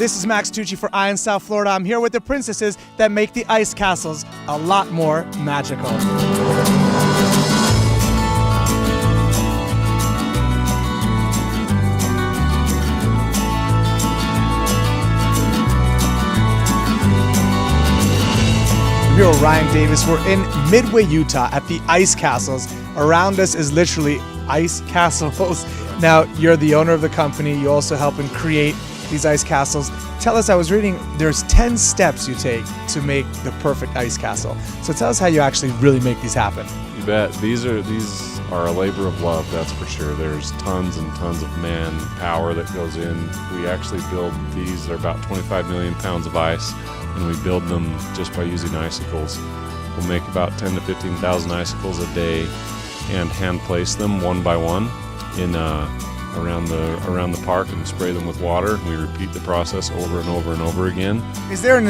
This is Max Tucci for Eye in South Florida. I'm here with the princesses that make the ice castles a lot more magical. I'm here with Ryan Davis. We're in Midway, Utah at the ice castles. Around us is literally ice castles. Now, you're the owner of the company. You also help and create these ice castles. Tell us, I was reading, there's 10 steps you take to make the perfect ice castle. So tell us how you actually really make these happen. You bet. These are a labor of love, that's for sure. There's tons and tons of manpower that goes in. We actually build these, they're about 25 million pounds of ice, and we build them just by using icicles. We'll make about 10 to 15,000 icicles a day and hand place them one by one in around the park and spray them with water. We repeat the process over and over and over again. Is there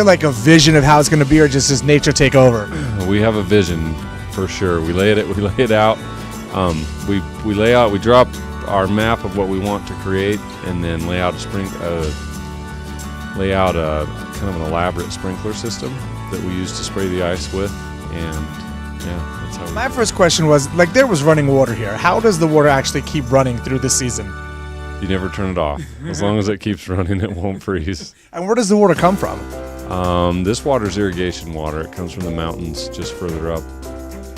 like a vision of how it's going to be, or just does nature take over? We have a vision for sure. We lay it out. We draw up our map of what we want to create, and then lay out a kind of an elaborate sprinkler system that we use to spray the ice with, and yeah, that's how. My first question was, like, there was running water here. How does the water actually keep running through the season? You never turn it off. As long as it keeps running, it won't freeze. And where does the water come from? This water is irrigation water. It comes from the mountains just further up.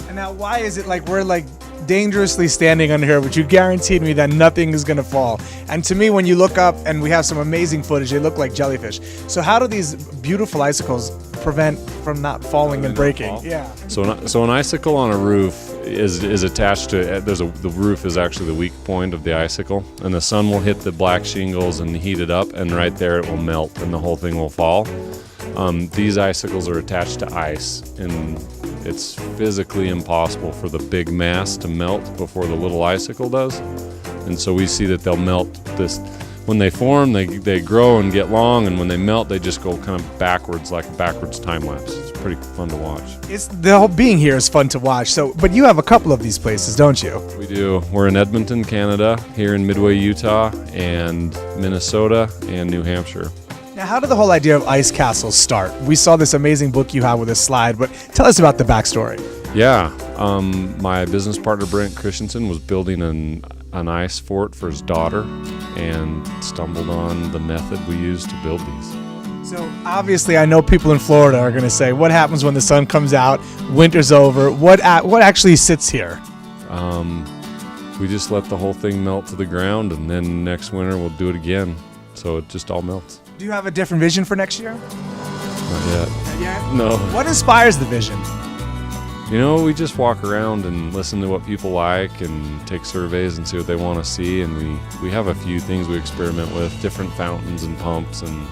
And now, why is it like we're like dangerously standing under here, but you guaranteed me that nothing is going to fall? And to me, when you look up, and we have some amazing footage, they look like jellyfish. So how do these beautiful icicles prevent from not falling and breaking? Yeah. So an icicle on a roof is attached to, the roof is actually the weak point of the icicle, and the sun will hit the black shingles and heat it up, and right there it will melt and the whole thing will fall. These icicles are attached to ice, and it's physically impossible for the big mass to melt before the little icicle does. And so we see that they'll melt this. When they form, they grow and get long, and when they melt, they just go kind of backwards, like a backwards time lapse. It's pretty fun to watch. The whole being here is fun to watch. So, but you have a couple of these places, don't you? We do. We're in Edmonton, Canada, here in Midway, Utah, and Minnesota, and New Hampshire. Now, how did the whole idea of ice castles start? We saw this amazing book you have with a slide, but tell us about the backstory. Yeah, my business partner Brent Christensen was building an ice fort for his daughter and stumbled on the method we use to build these. So obviously, I know people in Florida are going to say, what happens when the sun comes out, winter's over? What actually sits here? We just let the whole thing melt to the ground, and then next winter we'll do it again. So it just all melts. Do you have a different vision for next year? Not yet. Not yet? No. What inspires the vision? You know, we just walk around and listen to what people like and take surveys and see what they want to see. And we have a few things we experiment with, different fountains and pumps and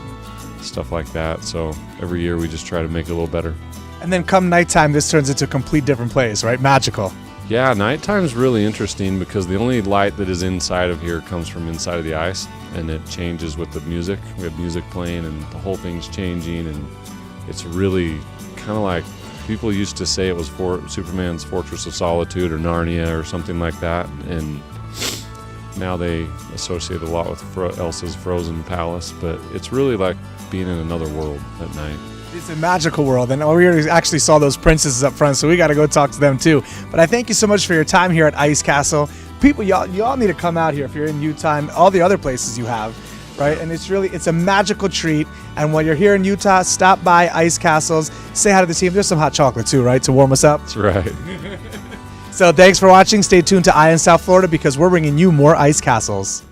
stuff like that. So every year we just try to make it a little better. And then come nighttime, this turns into a complete different place, right? Magical. Yeah, nighttime's really interesting because the only light that is inside of here comes from inside of the ice, and it changes with the music. We have music playing and the whole thing's changing, and it's really kind of like people used to say it was Superman's Fortress of Solitude or Narnia or something like that, and now they associate a lot with Elsa's Frozen Palace, but it's really like being in another world at night. It's a magical world, and we actually saw those princesses up front, so we got to go talk to them too. But I thank you so much for your time here at Ice Castle. People, y'all need to come out here if you're in Utah and all the other places you have, right? And it's a magical treat. And while you're here in Utah, stop by Ice Castles, say hi to the team. There's some hot chocolate too, right, to warm us up? That's right. So thanks for watching. Stay tuned to Eye in South Florida because we're bringing you more ice castles.